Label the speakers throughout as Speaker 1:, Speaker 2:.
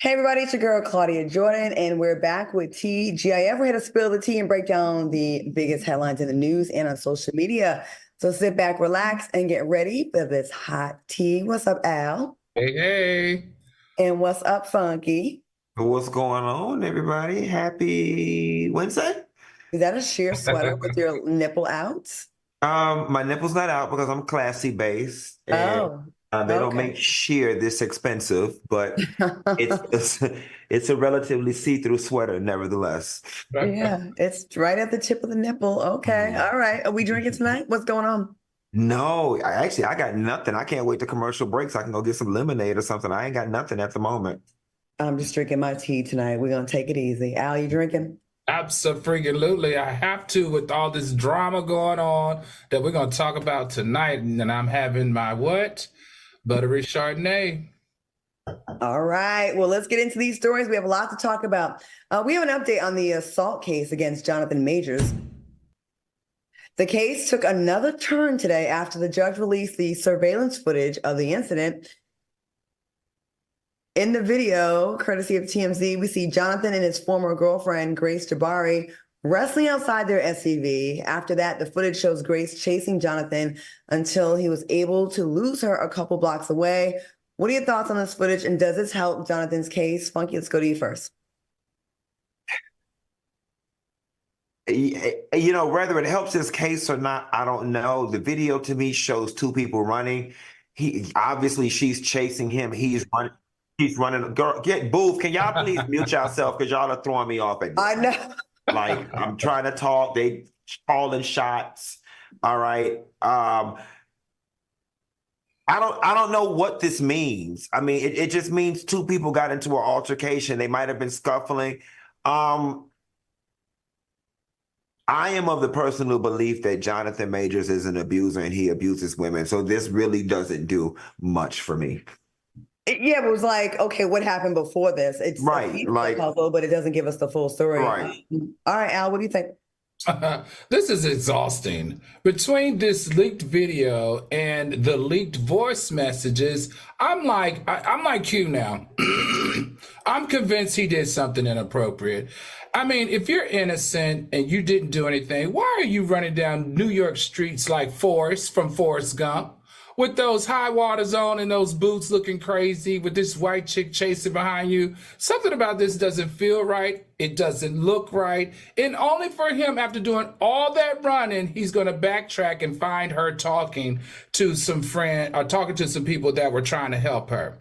Speaker 1: Hey everybody, it's your girl Claudia Jordan, and we're back with TGIF. We're here to spill the tea and break down the biggest headlines in the news and on social media. So sit back, relax, and get ready for this hot tea. What's up, Al?
Speaker 2: Hey, hey.
Speaker 1: And what's up, Funky?
Speaker 3: What's going on, everybody? Happy Wednesday.
Speaker 1: Is that a sheer sweater with your nipple out?
Speaker 3: My nipple's not out because I'm classy based, and
Speaker 1: Oh,
Speaker 3: they don't
Speaker 1: okay.
Speaker 3: make sheer this expensive, but it's it's a relatively see-through sweater, nevertheless.
Speaker 1: Yeah, it's right at the tip of the nipple. Okay,
Speaker 3: Mm.
Speaker 1: all right. Are we drinking tonight? What's going on?
Speaker 3: No, I got nothing. I can't wait to commercial breaks. I can go get some lemonade or something. I ain't got nothing at the moment.
Speaker 1: I'm just drinking my tea tonight. We're gonna take it easy. Al, you drinking?
Speaker 2: Absolutely. I have to with all this drama going on that we're going to talk about tonight. And I'm having my what? Buttery Chardonnay.
Speaker 1: All right. Well, let's get into these stories. We have a lot to talk about. We have an update on the assault case against Jonathan Majors. The case took another turn today after the judge released the surveillance footage of the incident. In the video, courtesy of TMZ, we see Jonathan and his former girlfriend, Grace Jabari, wrestling outside their SUV. After that, the footage shows Grace chasing Jonathan until he was able to lose her a couple blocks away. What are your thoughts on this footage, and does this help Jonathan's case? Funky, let's go to you first.
Speaker 3: Whether it helps his case or not, I don't know. The video to me shows two people running. He obviously she's chasing him. He's running. He's running. Girl, get Booth. Can y'all please mute yourself because y'all are throwing me off at this
Speaker 1: I
Speaker 3: point.
Speaker 1: know.
Speaker 3: Like I'm trying to talk. They calling shots. All right. I don't know what this means. I mean, it just means two people got into an altercation. They might have been scuffling. I am of the personal belief that Jonathan Majors is an abuser and he abuses women. So this really doesn't do much for me.
Speaker 1: Yeah, it was like, okay, what happened before this? It's a
Speaker 3: Right.
Speaker 1: piece of the
Speaker 3: Like,
Speaker 1: puzzle, but it doesn't give us the full story.
Speaker 3: right.
Speaker 1: All right, Al, what do you think?
Speaker 2: This is exhausting. Between this leaked video and the leaked voice messages, I'm like you now. I'm convinced he did something inappropriate. I mean, if you're innocent and you didn't do anything, why are you running down New York streets like Forrest from Forrest Gump? With those high waters on and those boots looking crazy with this white chick chasing behind you. Something about this doesn't feel right. It doesn't look right. And only for him, after doing all that running, he's going to backtrack and find her talking to some friend or talking to some people that were trying to help her.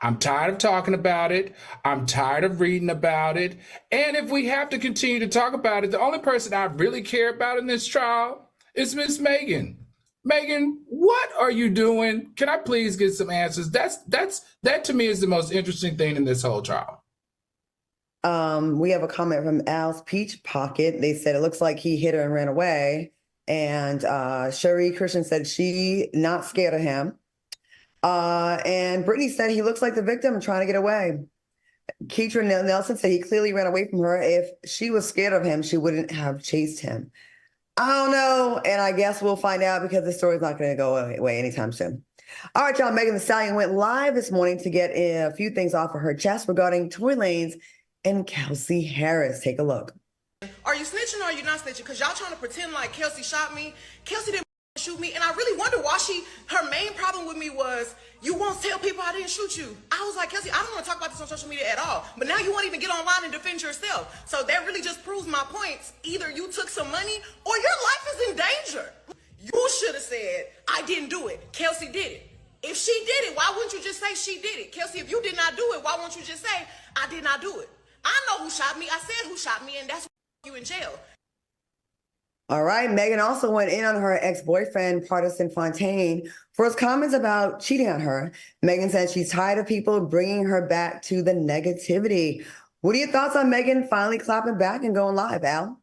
Speaker 2: I'm tired of talking about it. I'm tired of reading about it. And if we have to continue to talk about it, the only person I really care about in this trial is Miss Megan. Megan, what are you doing? Can I please get some answers? That to me is the most interesting thing in this whole trial.
Speaker 1: We have a comment from Al's Peach Pocket. They said it looks like he hit her and ran away. And Cherie Christian said she not scared of him. And Brittany said he looks like the victim trying to get away. Keitra Nelson said he clearly ran away from her. If she was scared of him, she wouldn't have chased him. I don't know, and I guess we'll find out because the story's not going to go away anytime soon. All right, y'all. Megan Thee Stallion went live this morning to get a few things off of her chest regarding Tory Lanez and Kelsey Harris. Take a look.
Speaker 4: Are you snitching or are you not snitching? Because y'all trying to pretend like Kelsey shot me. Kelsey didn't shoot me, and I really wonder why her main problem with me was, you won't tell people I didn't shoot you. I was like, Kelsey, I don't want to talk about this on social media at all. But now you won't even get online and defend yourself. So that really just proves my points. Either you took some money or your life is in danger. You should have said, I didn't do it. Kelsey did it. If she did it, why wouldn't you just say she did it? Kelsey, if you did not do it, why won't you just say, I did not do it? I know who shot me. I said who shot me, and that's why you in jail.
Speaker 1: All right. Megan also went in on her ex-boyfriend, Partisan Fontaine, for his comments about cheating on her. Megan said she's tired of people bringing her back to the negativity. What are your thoughts on Megan finally clapping back and going live, Al?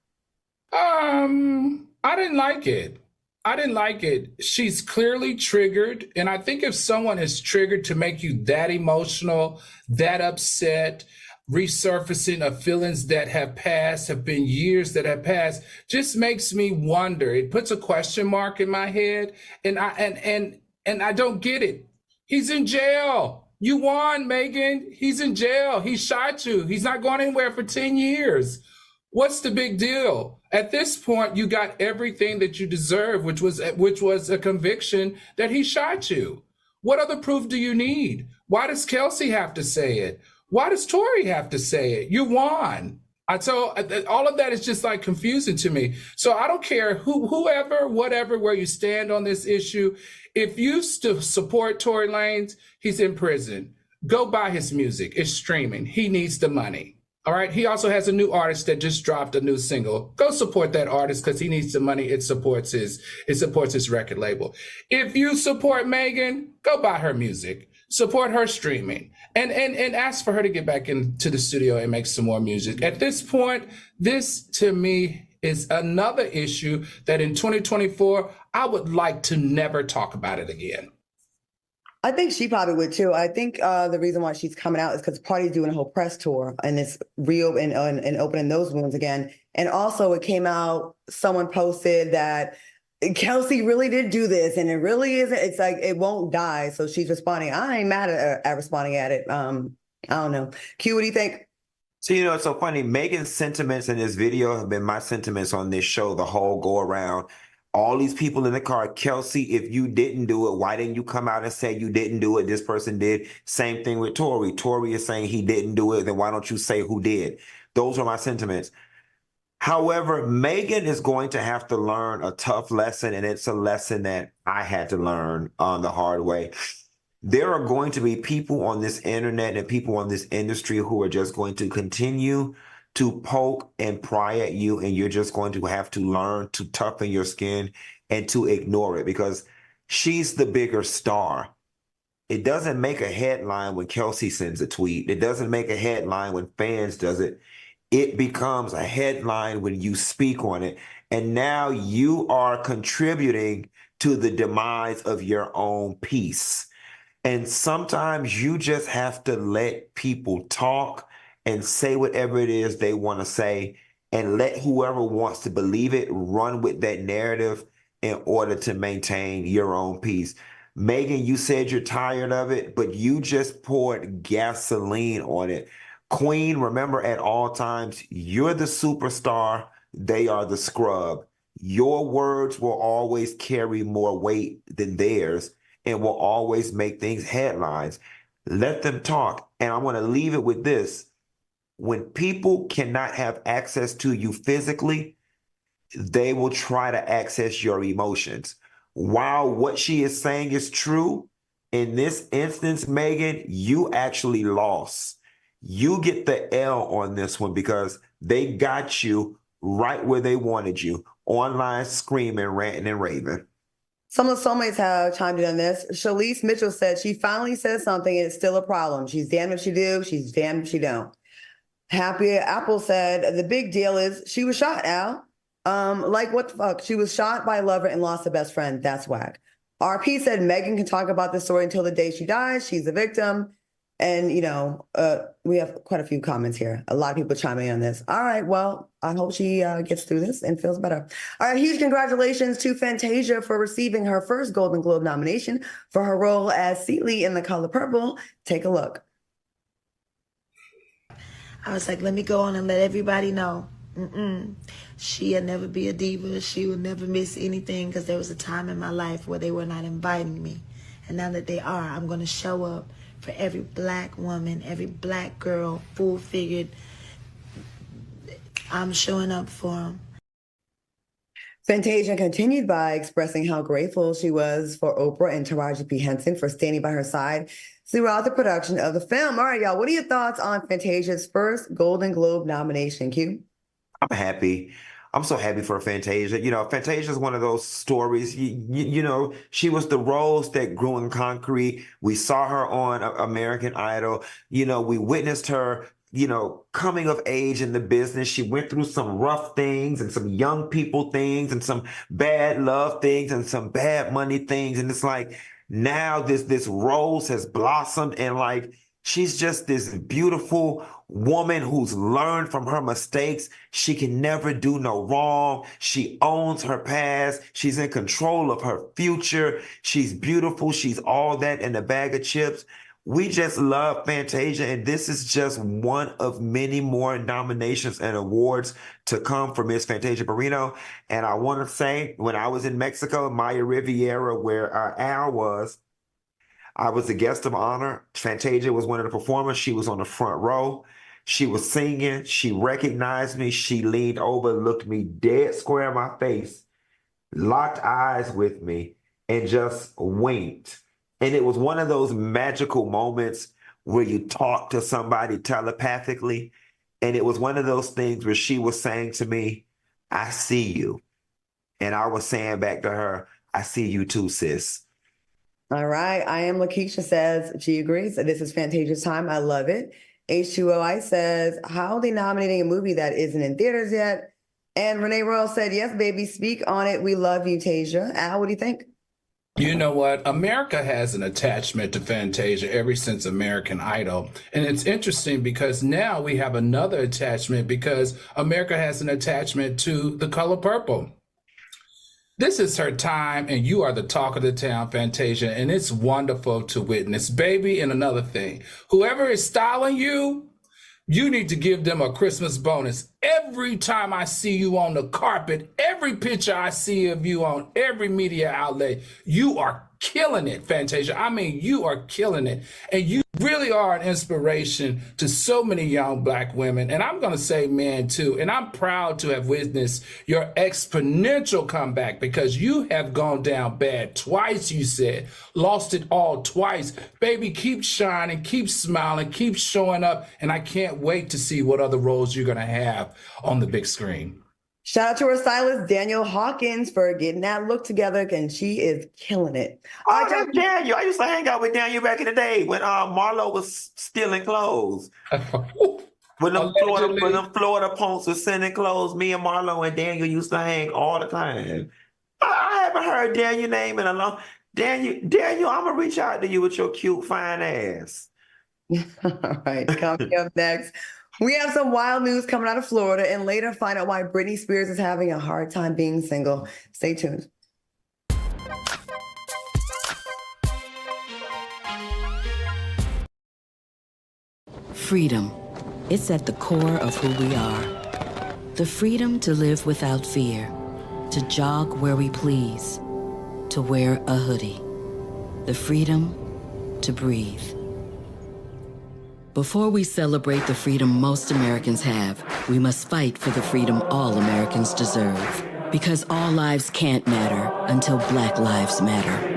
Speaker 2: I didn't like it. I didn't like it. She's clearly triggered. And I think if someone is triggered to make you that emotional, that upset, resurfacing of feelings that have passed, have been years that have passed, just makes me wonder. It puts a question mark in my head, and I don't get it. He's in jail. You won, Megan. He's in jail. He shot you. He's not going anywhere for 10 years. What's the big deal? At this point, you got everything that you deserve, which was a conviction that he shot you. What other proof do you need? Why does Kelsey have to say it? Why does Tori have to say it? You won. I told all of that is just like confusing to me. So I don't care whoever, whatever, where you stand on this issue. If you still support Tory Lanez, he's in prison. Go buy his music. It's streaming. He needs the money. All right. He also has a new artist that just dropped a new single. Go support that artist because he needs the money. It supports his record label. If you support Megan, go buy her music. Support her streaming and ask for her to get back into the studio and make some more music. At this point, this to me is another issue that in 2024, I would like to never talk about it again.
Speaker 1: I think she probably would too. I think the reason why she's coming out is because Party's doing a whole press tour and it's reopening and opening those wounds again. And also it came out, someone posted that Kelsey really did do this and it really isn't, it's like, it won't die. So she's responding. I ain't mad at responding at it. I don't know. Q, what do you think?
Speaker 3: So, it's so funny. Megan's sentiments in this video have been my sentiments on this show the whole go around. All these people in the car, Kelsey, if you didn't do it, why didn't you come out and say you didn't do it? This person did. Same thing with Tori. Tori is saying he didn't do it. Then why don't you say who did? Those are my sentiments. However, Megan is going to have to learn a tough lesson, and it's a lesson that I had to learn on the hard way. There are going to be people on this internet and people on this industry who are just going to continue to poke and pry at you, and you're just going to have to learn to toughen your skin and to ignore it because she's the bigger star. It doesn't make a headline when Kelsey sends a tweet. It doesn't make a headline when fans does it. It becomes a headline when you speak on it. And now you are contributing to the demise of your own peace. And sometimes you just have to let people talk and say whatever it is they want to say and let whoever wants to believe it run with that narrative in order to maintain your own peace. Megan, you said you're tired of it, but you just poured gasoline on it. Queen, remember at all times, you're the superstar. They are the scrub. Your words will always carry more weight than theirs and will always make things headlines. Let them talk. And I want to leave it with this. When people cannot have access to you physically, they will try to access your emotions. While what she is saying is true, in this instance, Megan, you actually lost. You get the L on this one because they got you right where they wanted you, online screaming, ranting, and raving.
Speaker 1: Some of the soulmates have chimed in on this. Shalise Mitchell said she finally said something and it's still a problem. She's damned if she do, she's damned if she don't. Happy Apple said the big deal is she was shot, Al. Like what the fuck? She was shot by a lover and lost a best friend. That's whack. RP said Megan can talk about the story until the day she dies. She's a victim. And, we have quite a few comments here. A lot of people chiming in on this. All right, well, I hope she gets through this and feels better. All right, huge congratulations to Fantasia for receiving her first Golden Globe nomination for her role as Celie in The Color Purple. Take a look.
Speaker 5: I was like, let me go on and let everybody know. She'll never be a diva. She will never miss anything because there was a time in my life where they were not inviting me. And now that they are, I'm going to show up for every black woman, every black girl, full-figured. I'm showing up for them.
Speaker 1: Fantasia continued by expressing how grateful she was for Oprah and Taraji P. Henson for standing by her side throughout the production of the film. All right, y'all, what are your thoughts on Fantasia's first Golden Globe nomination, Q?
Speaker 3: I'm happy. I'm so happy for Fantasia. Fantasia is one of those stories. She was the rose that grew in concrete. We saw her on American Idol. We witnessed her, coming of age in the business. She went through some rough things and some young people things and some bad love things and some bad money things. And it's like now this rose has blossomed and like she's just this beautiful woman who's learned from her mistakes. She can never do no wrong. She owns her past. She's in control of her future. She's beautiful. She's all that in a bag of chips. We just love Fantasia, and this is just one of many more nominations and awards to come for Miss Fantasia Barrino. And I want to say, when I was in Mexico, Maya Riviera, where Al was, I was the guest of honor. Fantasia was one of the performers. She was on the front row. She was singing. She recognized me. She leaned over, looked me dead square in my face, locked eyes with me, and just winked. And it was one of those magical moments where you talk to somebody telepathically. And it was one of those things where she was saying to me, I see you. And I was saying back to her, I see you too, sis.
Speaker 1: All right. I am Lakeisha says she agrees. This is Fantasia's time. I love it. H2OI says, how are they nominating a movie that isn't in theaters yet? And Renee Royal said, yes, baby, speak on it. We love you, Tasia. Al, what do you think?
Speaker 2: You know what? America has an attachment to Fantasia ever since American Idol. And it's interesting because now we have another attachment because America has an attachment to The Color Purple. This is her time, and you are the talk of the town, Fantasia, and it's wonderful to witness. Baby, and another thing, whoever is styling you, you need to give them a Christmas bonus. Every time I see you on the carpet, every picture I see of you on every media outlet, you are killing it, Fantasia. I mean, you are killing it. And you really are an inspiration to so many young Black women. And I'm going to say men too. And I'm proud to have witnessed your exponential comeback because you have gone down bad twice, you said. Lost it all twice. Baby, keep shining, keep smiling, keep showing up. And I can't wait to see what other roles you're going to have on the big screen.
Speaker 1: Shout out to our stylist, Daniel Hawkins, for getting that look together, and she is killing it.
Speaker 3: Oh, that's Daniel. I used to hang out with Daniel back in the day when Marlo was stealing clothes. When them Florida punks were sending clothes, me and Marlo and Daniel used to hang all the time. I haven't heard Daniel's name in a long. Daniel, I'm gonna reach out to you with your cute, fine ass.
Speaker 1: All right, coming up next. We have some wild news coming out of Florida and later find out why Britney Spears is having a hard time being single. Stay tuned.
Speaker 6: Freedom. It's at the core of who we are. The freedom to live without fear, to jog where we please, to wear a hoodie. The freedom to breathe. Before we celebrate the freedom most Americans have, we must fight for the freedom all Americans deserve. Because all lives can't matter until Black lives matter.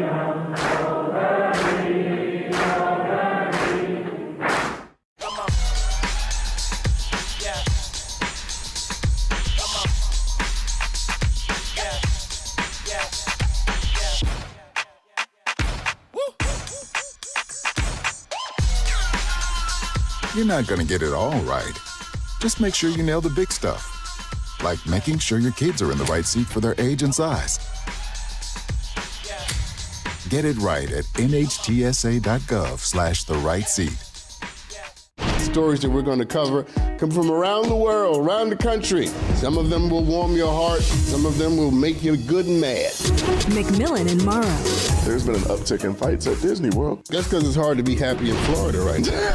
Speaker 7: You're not going to get it all right. Just make sure you nail the big stuff, like making sure your kids are in the right seat for their age and size. Get it right at nhtsa.gov/the right seat.
Speaker 8: Stories that we're going to cover come from around the world, around the country. Some of them will warm your heart. Some of them will make you good and mad.
Speaker 9: McMillan and Morrow.
Speaker 10: There's been an uptick in fights at Disney World.
Speaker 8: That's because it's hard to be happy in Florida right now.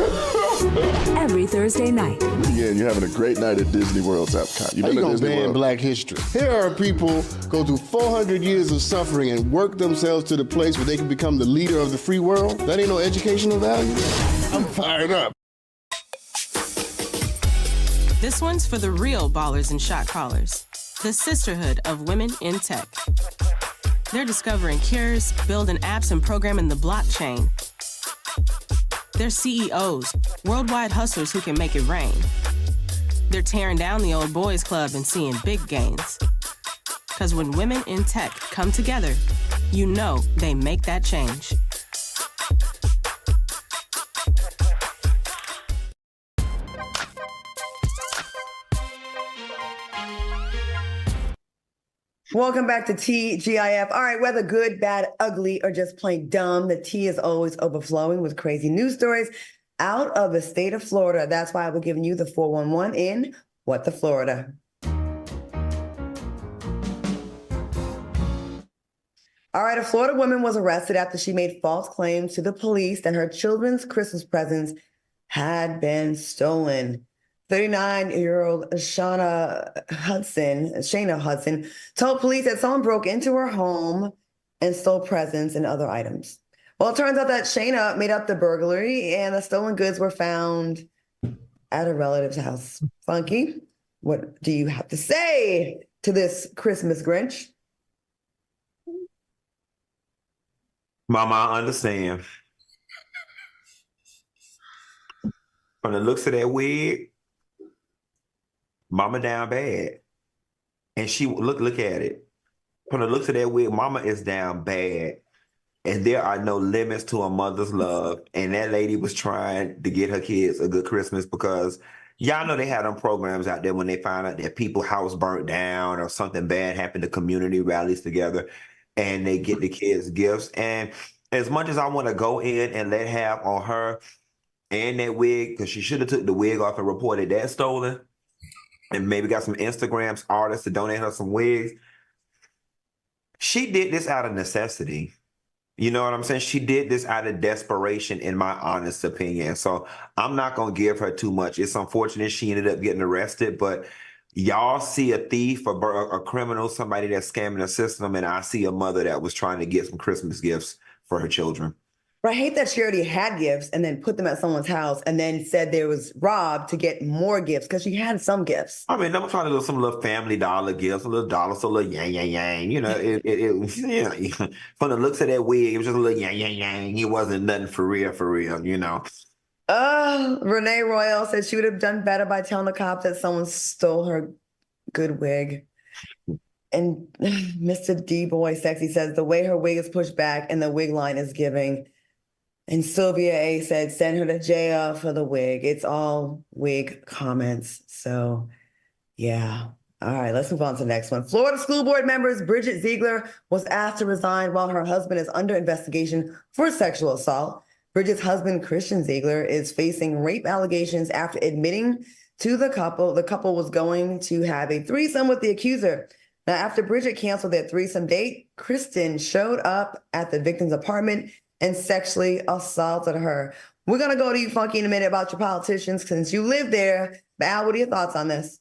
Speaker 9: Every Thursday night.
Speaker 10: Yeah, and you're having a great night at Disney World's Epcot.
Speaker 8: How you gonna ban Black history? Here are people go through 400 years of suffering and work themselves to the place where they can become the leader of the free world. That ain't no educational value. I'm fired up.
Speaker 11: This one's for the real ballers and shot callers, the sisterhood of women in tech. They're discovering cures, building apps, and programming the blockchain. They're CEOs, worldwide hustlers who can make it rain. They're tearing down the old boys club and seeing big gains. Because when women in tech come together, you know they make that change.
Speaker 1: Welcome back to TGIF. All right, whether good, bad, ugly, or just plain dumb, the tea is always overflowing with crazy news stories out of the state of Florida. That's why we're giving you the 411 in What the Florida. All right, a Florida woman was arrested after she made false claims to the police that her children's Christmas presents had been stolen. 39-year-old Shayna Hudson told police that someone broke into her home and stole presents and other items. Well, it turns out that Shayna made up the burglary and the stolen goods were found at a relative's house. Funky, what do you have to say to this Christmas Grinch?
Speaker 3: Mama, I understand. From the looks of that wig, Mama down bad. And she look at it. From the looks of that wig, Mama is down bad. And there are no limits to a mother's love. And that lady was trying to get her kids a good Christmas because y'all know they had them programs out there when they found out that people's house burnt down or something bad happened, the community rallies together and they get the kids gifts. And as much as I want to go in and let have on her and that wig, because she should have took the wig off and reported that stolen and maybe got some Instagrams artists to donate her some wigs. She did this out of necessity. You know what I'm saying? She did this out of desperation, in my honest opinion. So I'm not going to give her too much. It's unfortunate she ended up getting arrested, but y'all see a thief, a criminal, somebody that's scamming the system, and I see a mother that was trying to get some Christmas gifts for her children.
Speaker 1: But I hate that she already had gifts and then put them at someone's house and then said there was robbed to get more gifts because she had some gifts.
Speaker 3: I mean, I'm trying to do some little Family Dollar gifts, a little dollar, so a little yang, yang, yang. You know, yeah. From the looks of that wig, it was just a little yang, yang, yang. It wasn't nothing for real, you know.
Speaker 1: Renee Royal said she would have done better by telling the cops that someone stole her good wig. And Mr. D-Boy Sexy says the way her wig is pushed back and the wig line is giving. And Sylvia A said, send her to jail for the wig. It's all wig comments. So, yeah. All right, let's move on to the next one. Florida school board members Bridget Ziegler was asked to resign while her husband is under investigation for sexual assault. Bridget's husband, Christian Ziegler, is facing rape allegations after admitting to the couple was going to have a threesome with the accuser. Now, after Bridget canceled their threesome date, Kristen showed up at the victim's apartment and sexually assaulted her. We're going to go to you, Funky, in a minute about your politicians since you live there. Al, what are your thoughts on this?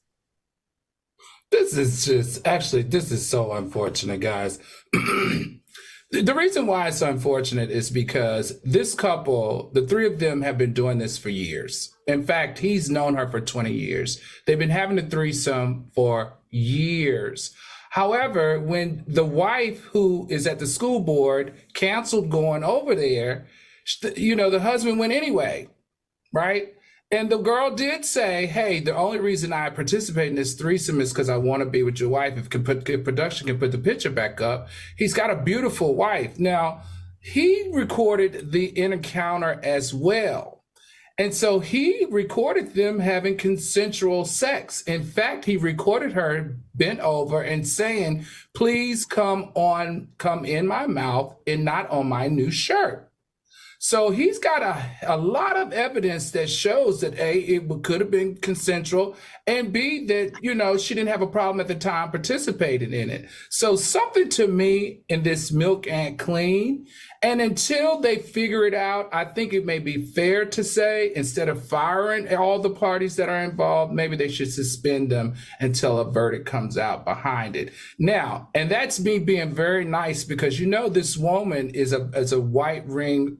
Speaker 2: This is so unfortunate, guys. The reason why it's unfortunate is because this couple, the three of them have been doing this for years. In fact, he's known her for 20 years. They've been having a threesome for years. However, when the wife who is at the school board canceled going over there, the husband went anyway, right? And the girl did say, hey, the only reason I participate in this threesome is because I want to be with your wife. If production can put the picture back up. He's got a beautiful wife. Now, he recorded the encounter as well. And so he recorded them having consensual sex. In fact, he recorded her bent over and saying, please come in my mouth and not on my new shirt. So he's got a lot of evidence that shows that A, it could have been consensual, and B, that, she didn't have a problem at the time participating in it. So something to me in this milk ain't clean. And until they figure it out, I think it may be fair to say, instead of firing all the parties that are involved, maybe they should suspend them until a verdict comes out behind it. Now, and that's me being very nice because, this woman is a right-wing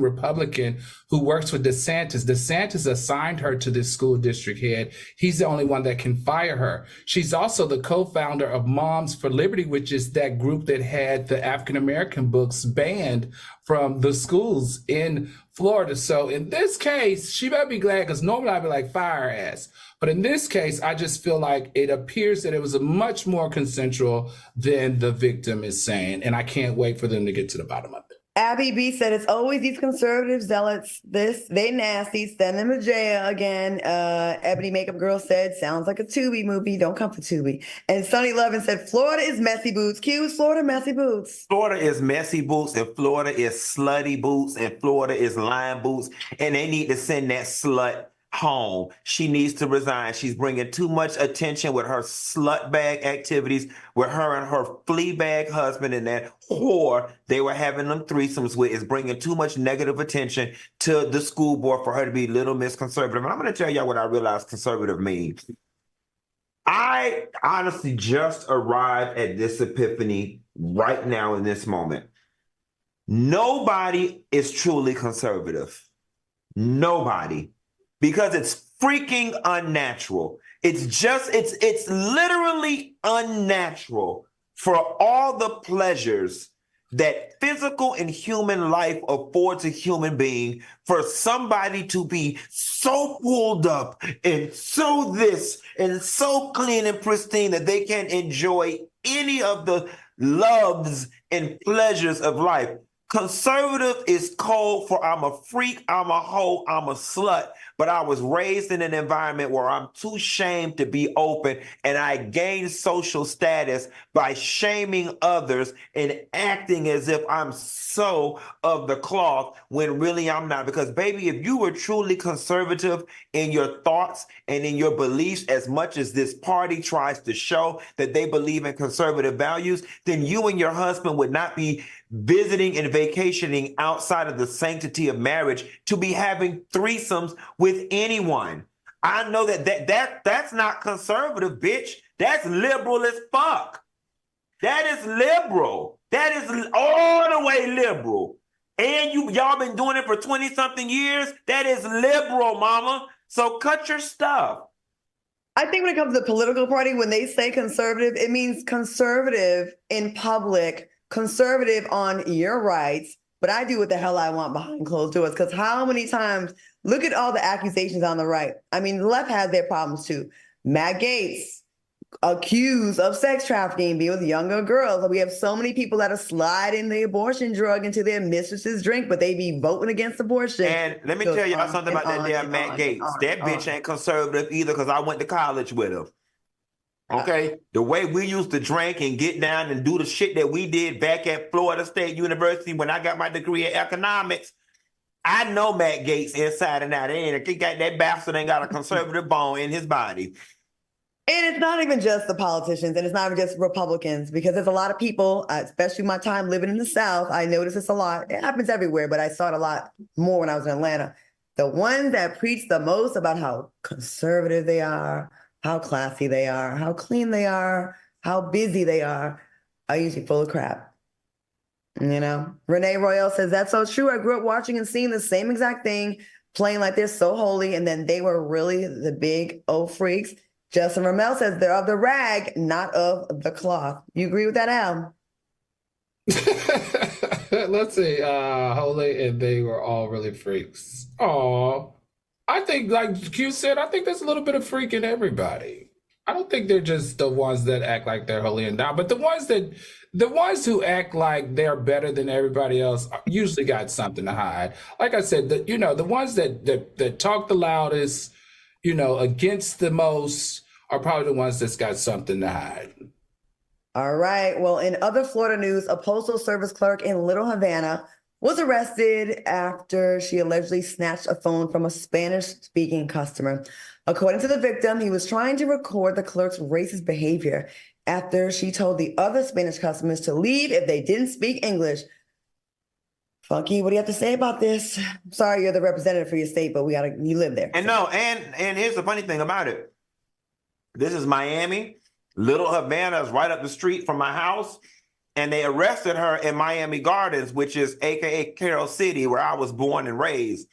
Speaker 2: Republican who works with DeSantis. DeSantis assigned her to this school district head. He's the only one that can fire her. She's also the co-founder of Moms for Liberty, which is that group that had the African-American books banned from the schools in Florida. So in this case, she better be glad because normally I'd be like, fire her ass. But in this case, I just feel like it appears that it was a much more consensual than the victim is saying. And I can't wait for them to get to the bottom of it.
Speaker 1: Abby B said it's always these conservative zealots. They nasty. Send them to jail again. Ebony Makeup Girl said, sounds like a Tubi movie. Don't come for Tubi. And Sunny Lovin said, Florida is messy boots. Q is Florida messy boots.
Speaker 3: Florida is messy boots, and Florida is slutty boots, and Florida is lying boots. And they need to send that slut home. She needs to resign. She's bringing too much attention with her slut bag activities with her and her flea bag husband and that whore they were having them threesomes with is bringing too much negative attention to the school board for her to be Little Miss Conservative. And I'm going to tell y'all what I realize conservative means. I honestly just arrived at this epiphany right now in this moment. Nobody is truly conservative. Nobody. Because it's freaking unnatural. It's literally unnatural for all the pleasures that physical and human life affords a human being for somebody to be so pulled up and so this and so clean and pristine that they can enjoy any of the loves and pleasures of life. Conservative is code for I'm a freak, I'm a hoe, I'm a slut, but I was raised in an environment where I'm too shamed to be open, and I gained social status by shaming others and acting as if I'm so of the cloth when really I'm not. Because baby, if you were truly conservative in your thoughts and in your beliefs, as much as this party tries to show that they believe in conservative values, then you and your husband would not be visiting and vacationing outside of the sanctity of marriage to be having threesomes with anyone. I know that's not conservative, bitch. That's liberal as fuck. That is liberal. That is all the way liberal. And y'all been doing it for 20-something years. That is liberal, mama. So cut your stuff.
Speaker 1: I think when it comes to the political party, when they say conservative, it means conservative in public, conservative on your rights, but I do what the hell I want behind closed doors. Because how many times, look at all the accusations on the right. I mean, the left has their problems too. Matt Gaetz accused of sex trafficking, being with younger girls. We have so many people that are sliding the abortion drug into their mistress's drink, but they be voting against abortion.
Speaker 3: And let me tell y'all something about that damn Matt Gaetz. That bitch ain't conservative either, because I went to college with him. Okay, the way we used to drink and get down and do the shit that we did back at Florida State University when I got my degree in economics, I know Matt Gaetz inside and out. That bastard ain't got a conservative bone in his body.
Speaker 1: And it's not even just the politicians, and it's not even just Republicans, because there's a lot of people, especially my time living in the South, I notice this a lot. It happens everywhere, but I saw it a lot more when I was in Atlanta. The ones that preach the most about how conservative they are, how classy they are, how clean they are, how busy they are usually full of crap. You know, Renee Royale says, that's so true. I grew up watching and seeing the same exact thing, playing like they're so holy, and then they were really the big old freaks. Justin Ramel says they're of the rag, not of the cloth. You agree with that, Al?
Speaker 2: Let's see. Holy, and they were all really freaks. Oh, I think, like Q said, I think there's a little bit of freak in everybody. I don't think they're just the ones that act like they're holy and down, but the ones who act like they're better than everybody else usually got something to hide. Like I said, the ones that talk the loudest, against the most, are probably the ones that's got something to hide.
Speaker 1: All right. Well, in other Florida news, a postal service clerk in Little Havana was arrested after she allegedly snatched a phone from a Spanish-speaking customer. According to the victim, he was trying to record the clerk's racist behavior after she told the other Spanish customers to leave if they didn't speak English. Funky, what do you have to say about this? Sorry, you're the representative for your state, but you live there.
Speaker 3: And here's the funny thing about it. This is Miami. Little Havana is right up the street from my house. And they arrested her in Miami Gardens, which is AKA Carroll City, where I was born and raised.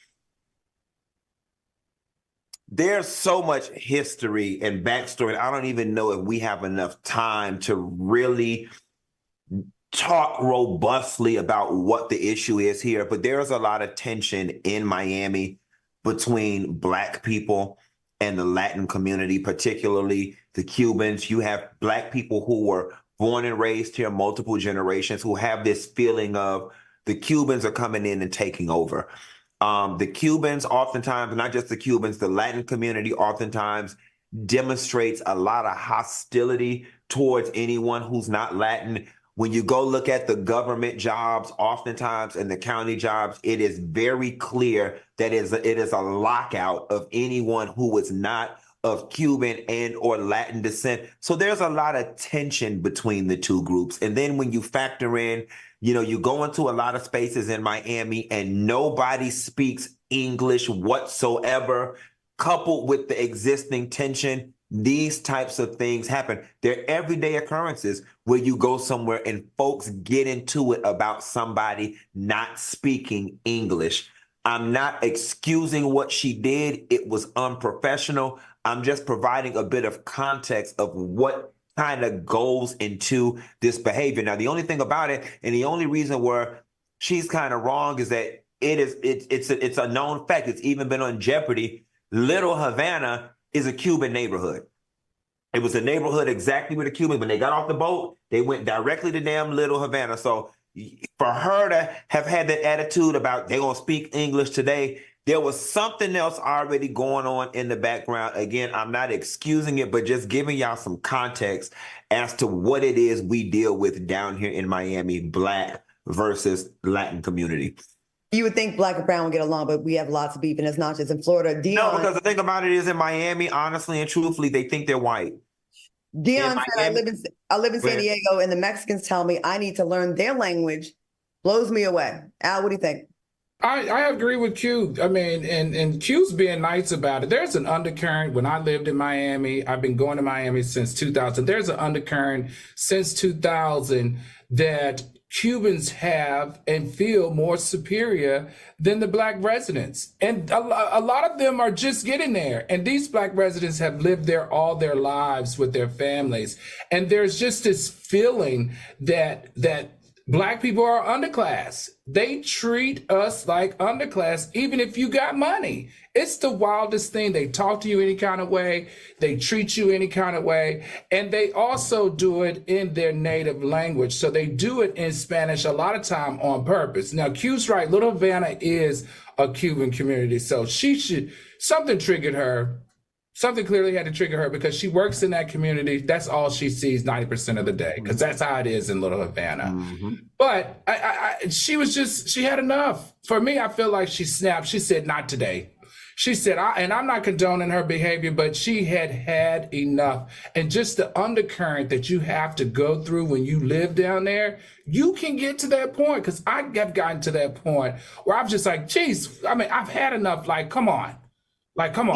Speaker 3: There's so much history and backstory. I don't even know if we have enough time to really talk robustly about what the issue is here. But there's a lot of tension in Miami between Black people and the Latin community, particularly the Cubans. You have Black people who were born and raised here, multiple generations, who have this feeling of the Cubans are coming in and taking over. The Cubans oftentimes, not just the Cubans, the Latin community oftentimes demonstrates a lot of hostility towards anyone who's not Latin. When you go look at the government jobs, oftentimes in the county jobs, it is very clear that it is a lockout of anyone who is not of Cuban and or Latin descent. So there's a lot of tension between the two groups. And then when you factor in, you go into a lot of spaces in Miami and nobody speaks English whatsoever, coupled with the existing tension, these types of things happen. They're everyday occurrences where you go somewhere and folks get into it about somebody not speaking English. I'm not excusing what she did. It was unprofessional. I'm just providing a bit of context of what kind of goes into this behavior. Now, the only thing about it, and the only reason where she's kind of wrong, is that it's a known fact. It's even been on Jeopardy. Little Havana is a Cuban neighborhood. It was a neighborhood exactly where the Cubans, when they got off the boat, they went directly to damn Little Havana. So for her to have had that attitude about they're going to speak English today, there was something else already going on in the background. Again, I'm not excusing it, but just giving y'all some context as to what it is we deal with down here in Miami, Black versus Latin community.
Speaker 1: You would think Black and brown would get along, but we have lots of beef, and it's not just in Florida.
Speaker 3: No, because the thing about it is in Miami, honestly and truthfully, they think they're white.
Speaker 1: Dion said, I live in San Diego, and the Mexicans tell me I need to learn their language. Blows me away. Al, what do you think?
Speaker 2: I agree with Q. I mean, and Q's being nice about it. There's an undercurrent. When I lived in Miami, I've been going to Miami since 2000. There's an undercurrent since 2000 that Cubans have and feel more superior than the Black residents. And a lot of them are just getting there. And these Black residents have lived there all their lives with their families. And there's just this feeling that Black people are underclass. They treat us like underclass, even if you got money. It's the wildest thing. They talk to you any kind of way. They treat you any kind of way. And they also do it in their native language. So they do it in Spanish a lot of time on purpose. Now, Q's right. Little Havana is a Cuban community. So something triggered her. Something clearly had to trigger her because she works in that community. That's all she sees 90% of the day, because that's how it is in Little Havana. Mm-hmm. But she had enough. For me, I feel like she snapped. She said, not today. She said, and I'm not condoning her behavior, but she had enough. And just the undercurrent that you have to go through when you live down there, you can get to that point. Because I have gotten to that point where I'm just like, geez, I mean, I've had enough. Like, come on. Come on.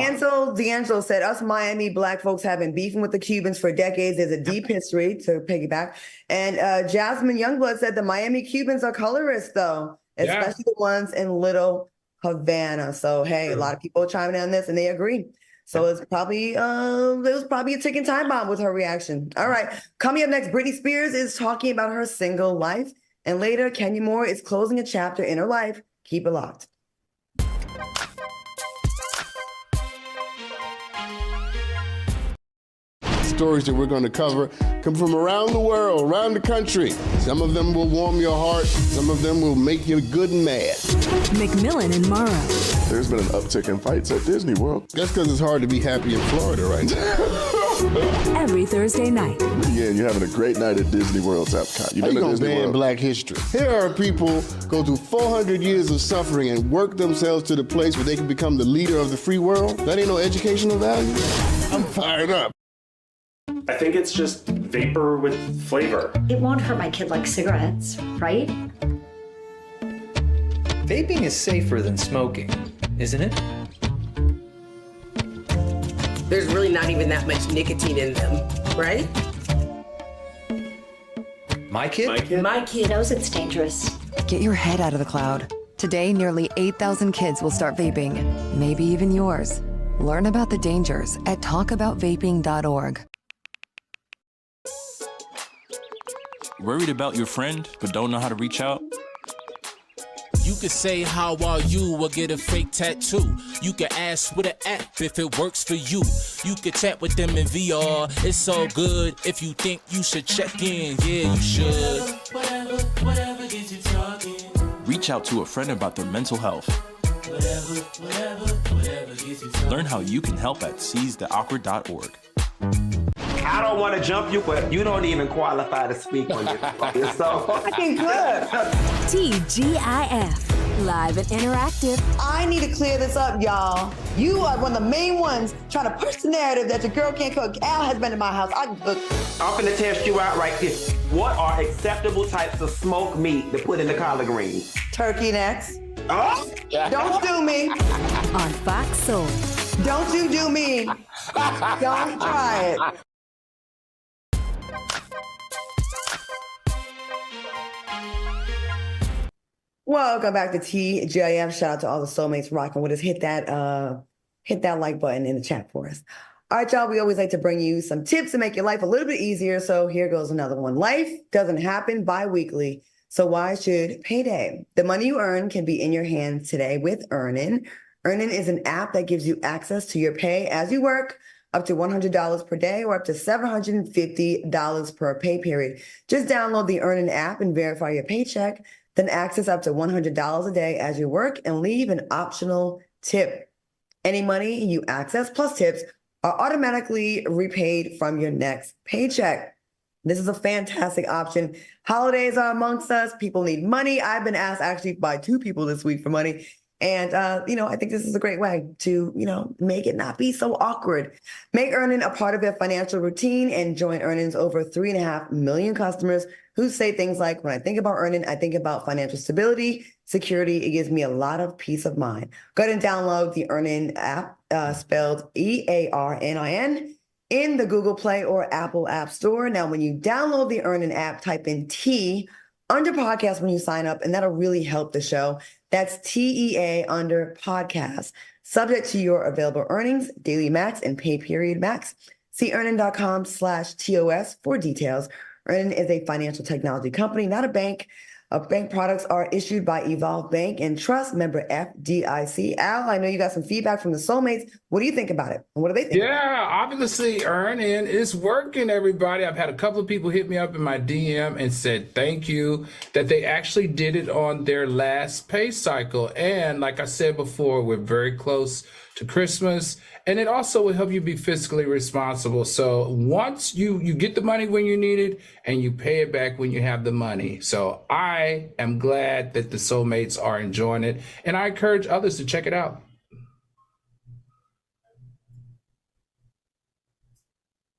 Speaker 1: D'Angelo said, us Miami Black folks have been beefing with the Cubans for decades. There's a deep history, to piggyback. And Jasmine Youngblood said the Miami Cubans are colorist, though, especially the ones in Little Havana. So, hey, a lot of people chiming in on this, and they agree. So it's probably there was probably a ticking time bomb with her reaction. All right. Coming up next, Britney Spears is talking about her single life. And later, Kenya Moore is closing a chapter in her life. Keep it locked.
Speaker 8: Stories that we're going to cover come from around the world, around the country. Some of them will warm your heart. Some of them will make you good and mad.
Speaker 9: McMillan and Morrow.
Speaker 10: There's been an uptick in fights at Disney World.
Speaker 8: That's because it's hard to be happy in Florida right now.
Speaker 9: Every Thursday night.
Speaker 10: Yeah, you're having a great night at Disney World's Epcot.
Speaker 8: You're going to ban Black history. Here are people go through 400 years of suffering and work themselves to the place where they can become the leader of the free world. That ain't no educational value. I'm fired up.
Speaker 12: I think it's just vapor with flavor.
Speaker 13: It won't hurt my kid like cigarettes, right?
Speaker 14: Vaping is safer than smoking, isn't it?
Speaker 15: There's really not even that much nicotine in them, right?
Speaker 14: My kid?
Speaker 13: My kid knows it's dangerous.
Speaker 16: Get your head out of the cloud. Today, nearly 8,000 kids will start vaping, maybe even yours. Learn about the dangers at talkaboutvaping.org.
Speaker 17: Worried about your friend, but don't know how to reach out?
Speaker 18: You could say, how are you, or get a fake tattoo. You could ask with an app if it works for you. You could chat with them in VR, it's all good. If you think you should check in, yeah, you should.
Speaker 17: Whatever gets you talking. Reach out to a friend about their mental health. Whatever gets you talking. Learn how you can help at seizetheawkward.org.
Speaker 3: I don't want to jump you, but you don't even qualify to speak on this. So
Speaker 1: Fucking good.
Speaker 9: TGIF, live and interactive.
Speaker 1: I need to clear this up, y'all. You are one of the main ones trying to push the narrative that your girl can't cook. Al has been in my house. I can cook.
Speaker 3: I'm gonna test you out right here. What are acceptable types of smoked meat to put in the collard greens?
Speaker 1: Turkey necks.
Speaker 3: Oh,
Speaker 1: don't do me.
Speaker 9: On Fox Soul.
Speaker 1: Don't you do me. Don't try it. Welcome back to TGIF. Shout out to all the soulmates rocking with us. Hit that like button in the chat for us. All right, y'all, we always like to bring you some tips to make your life a little bit easier. So here goes another one. Life doesn't happen bi-weekly. So why should payday? The money you earn can be in your hands today with Earnin. Earnin is an app that gives you access to your pay as you work, up to $100 per day or up to $750 per pay period. Just download the Earnin app and verify your paycheck, then access up to $100 a day as you work and leave an optional tip. Any money you access plus tips are automatically repaid from your next paycheck. This is a fantastic option. Holidays are amongst us. People need money. I've been asked actually by 2 people this week for money. And, I think this is a great way to, make it not be so awkward. Make Earnin a part of your financial routine and join Earnin's over 3.5 million customers who say things like, when I think about Earnin, I think about financial stability, security. It gives me a lot of peace of mind. Go ahead and download the Earnin app, spelled EARNIN, in the Google Play or Apple App Store. Now, when you download the Earnin app, type in T under podcast when you sign up, and that'll really help the show. That's TEA under podcast. Subject to your available earnings, daily max, and pay period max. See earnin.com/TOS for details. Earnin is a financial technology company, not a bank. Bank products are issued by Evolve Bank and Trust, member FDIC. Al, I know you got some feedback from the soulmates. What do you think about it? And what do they think?
Speaker 2: Yeah, obviously Earnin is working, everybody. I've had a couple of people hit me up in my DM and said thank you, that they actually did it on their last pay cycle. And like I said before, we're very close to Christmas, and it also will help you be fiscally responsible. So once you get the money when you need it, and you pay it back when you have the money. So I am glad that the soulmates are enjoying it, and I encourage others to check it out.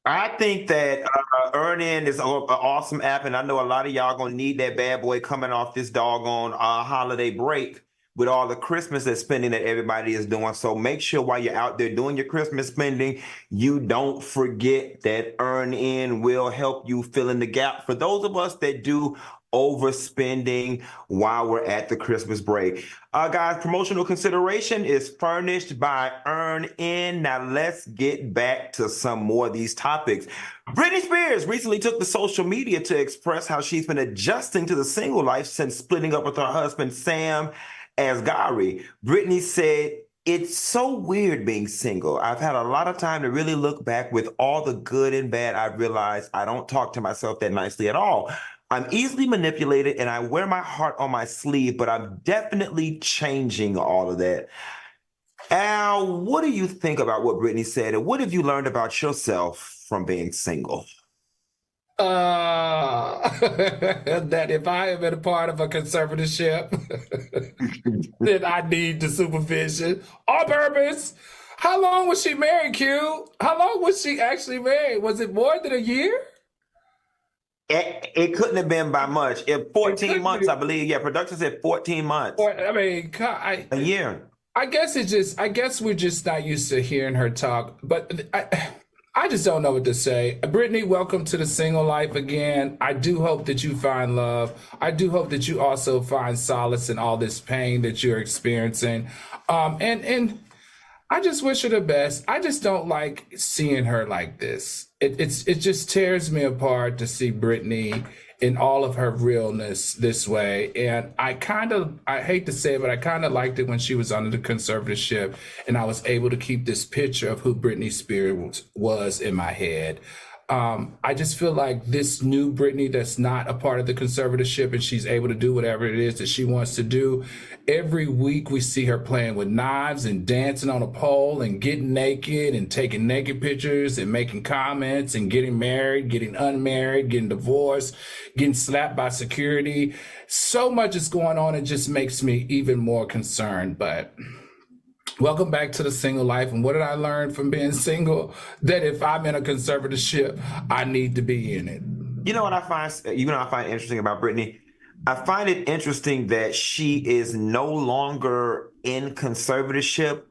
Speaker 3: I think that Earnin is an awesome app, and I know a lot of y'all gonna need that bad boy coming off this doggone holiday break with all the Christmas spending that everybody is doing. So make sure while you're out there doing your Christmas spending, you don't forget that Earnin will help you fill in the gap for those of us that do overspending while we're at the Christmas break. Guys, promotional consideration is furnished by Earnin. Now let's get back to some more of these topics. Britney Spears recently took to social media to express how she's been adjusting to the single life since splitting up with her husband, Sam Asghari. Britney said, "It's so weird being single. I've had a lot of time to really look back. With all the good and bad, I've realized I don't talk to myself that nicely at all. I'm easily manipulated and I wear my heart on my sleeve, but I'm definitely changing all of that." Al, what do you think about what Britney said, and what have you learned about yourself from being single?
Speaker 2: That if I have been a part of a conservatorship, then I need the supervision on purpose. How long was she married, Q? How long was she actually married? Was it more than a year?
Speaker 3: It couldn't have been by much. 14 months, I believe. Yeah, production said 14 months.
Speaker 2: I mean,
Speaker 3: a year.
Speaker 2: I guess we're just not used to hearing her talk, but I just don't know what to say. Brittany, welcome to the single life again. I do hope that you find love. I do hope that you also find solace in all this pain that you're experiencing. And I just wish her the best. I just don't like seeing her like this. It just tears me apart to see Brittany in all of her realness this way. And I hate to say it, but I kind of liked it when she was under the conservatorship and I was able to keep this picture of who Britney Spears was in my head. I just feel like this new Britney that's not a part of the conservatorship and she's able to do whatever it is that she wants to do. Every week we see her playing with knives and dancing on a pole and getting naked and taking naked pictures and making comments and getting married, getting unmarried, getting divorced, getting slapped by security. So much is going on. It just makes me even more concerned. But welcome back to the single life. And what did I learn from being single? That if I'm in a conservatorship, I need to be in it.
Speaker 3: You know what I find interesting about Britney? I find it interesting that she is no longer in conservatorship,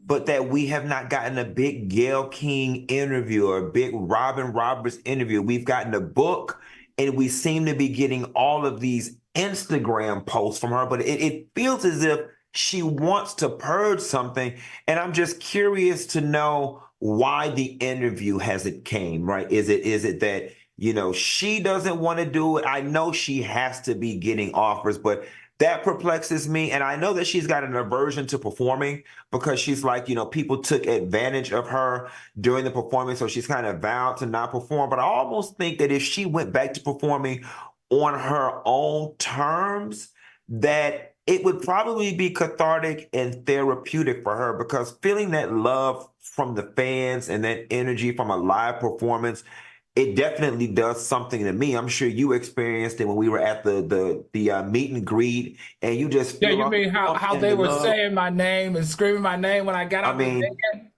Speaker 3: but that we have not gotten a big Gayle King interview or a big Robin Roberts interview. We've gotten a book, and we seem to be getting all of these Instagram posts from her, but it feels as if she wants to purge something. And I'm just curious to know why the interview hasn't came, right? Is it that, she doesn't want to do it? I know she has to be getting offers, but that perplexes me. And I know that she's got an aversion to performing because she's like, people took advantage of her during the performance. So she's kind of vowed to not perform. But I almost think that if she went back to performing on her own terms, that it would probably be cathartic and therapeutic for her, because feeling that love from the fans and that energy from a live performance, it definitely does something to me. I'm sure you experienced it when we were at the meet and greet, and you just
Speaker 2: feel you mean how they were saying my name and screaming my name when I got up.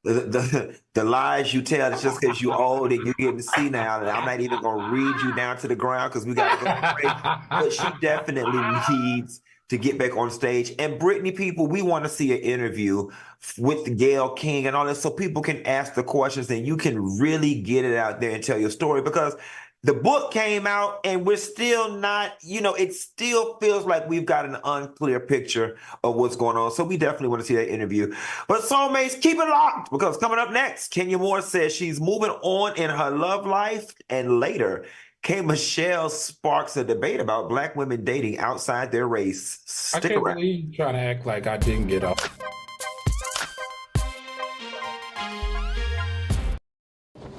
Speaker 3: The lies you tell, it's just because you're old and you're getting senile, and I'm not even gonna read you down to the ground because we got to go to break. But she definitely needs to get back on stage. And Britney, people, we want to see an interview with Gayle King and all this so people can ask the questions and you can really get it out there and tell your story, because the book came out and we're still not, it still feels like we've got an unclear picture of what's going on. So we definitely want to see that interview. But soulmates, keep it locked, because coming up next, Kenya Moore says she's moving on in her love life. And later, K. Michelle sparks a debate about Black women dating outside their race. Stick around.
Speaker 2: I can't believe you trying to act like I didn't get off.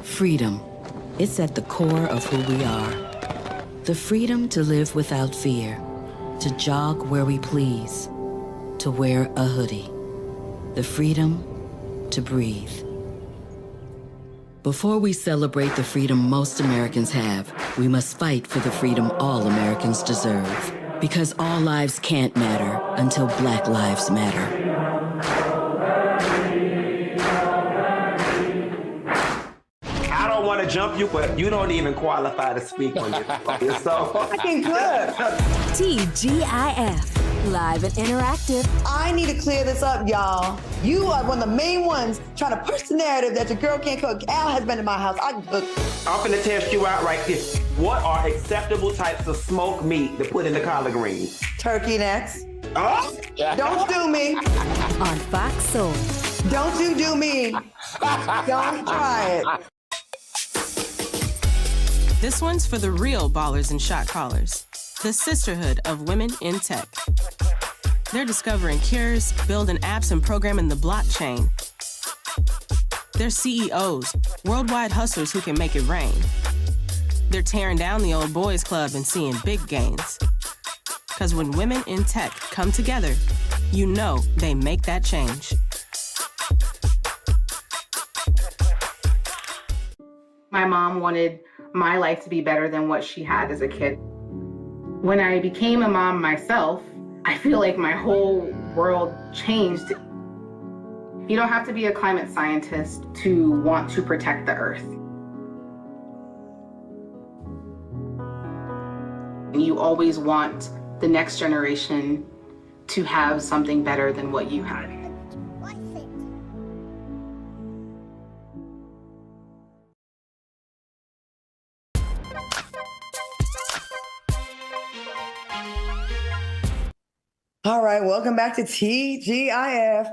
Speaker 6: Freedom. It's at the core of who we are. The freedom to live without fear, to jog where we please, to wear a hoodie. The freedom to breathe. Before we celebrate the freedom most Americans have, we must fight for the freedom all Americans deserve. Because all lives can't matter until Black lives matter.
Speaker 3: I don't want to jump you, but you don't even qualify to speak on this. So
Speaker 1: fucking good.
Speaker 9: TGIF. Live and interactive.
Speaker 1: I need to clear this up, y'all. You are one of the main ones trying to push the narrative that your girl can't cook. Al has been in my house. I can cook.
Speaker 3: I'm finna test you out right here. What are acceptable types of smoked meat to put in the collard greens?
Speaker 1: Turkey necks.
Speaker 3: Oh?
Speaker 1: Don't do me.
Speaker 9: On Fox Soul.
Speaker 1: Don't you do me. Don't try it.
Speaker 11: This one's for the real ballers and shot callers. The sisterhood of women in tech. They're discovering cures, building apps, and programming the blockchain. They're CEOs, worldwide hustlers who can make it rain. They're tearing down the old boys club and seeing big gains. Because when women in tech come together, you know they make that change.
Speaker 19: My mom wanted my life to be better than what she had as a kid. When I became a mom myself, I feel like my whole world changed. You don't have to be a climate scientist to want to protect the earth. You always want the next generation to have something better than what you had.
Speaker 1: All right, welcome back to TGIF.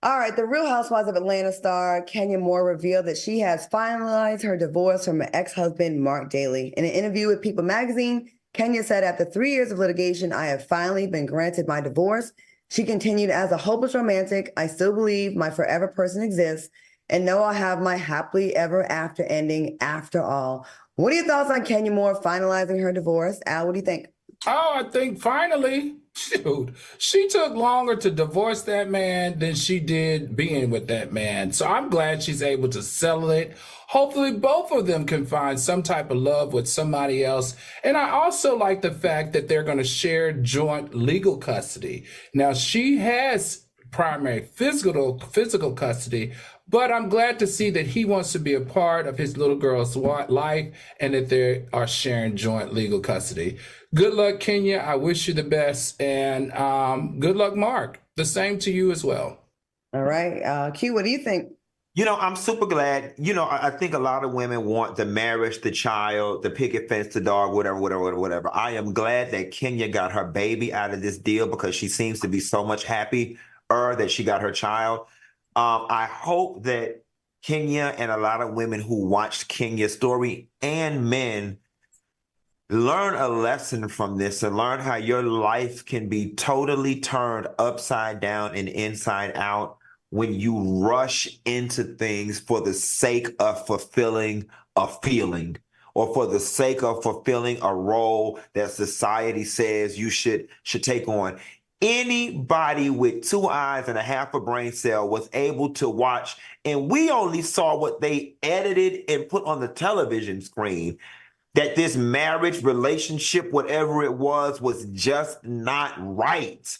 Speaker 1: All right, the Real Housewives of Atlanta star Kenya Moore revealed that she has finalized her divorce from her ex-husband, Mark Daly. In an interview with People magazine, Kenya said, after 3 years of litigation, I have finally been granted my divorce. She continued, as a hopeless romantic, I still believe my forever person exists, and know I'll have my happily ever after ending after all. What are your thoughts on Kenya Moore finalizing her divorce? Al, what do you think?
Speaker 2: Oh, I think finally, shoot, she took longer to divorce that man than she did being with that man. So I'm glad she's able to settle it. Hopefully, both of them can find some type of love with somebody else. And I also like the fact that they're going to share joint legal custody. Now, she has primary physical custody, but I'm glad to see that he wants to be a part of his little girl's life and that they are sharing joint legal custody. Good luck, Kenya. I wish you the best. And good luck, Mark. The same to you as well.
Speaker 1: All right. Q, what do you think?
Speaker 3: You know, I'm super glad. You know, I think a lot of women want the marriage, the child, the picket fence, the dog, whatever. I am glad that Kenya got her baby out of this deal because she seems to be so much happier that she got her child. I hope that Kenya and a lot of women who watched Kenya's story and men learn a lesson from this and learn how your life can be totally turned upside down and inside out when you rush into things for the sake of fulfilling a feeling or for the sake of fulfilling a role that society says you should take on. Anybody with 2 eyes and a half a brain cell was able to watch, and we only saw what they edited and put on the television screen, that this marriage, relationship, whatever it was just not right.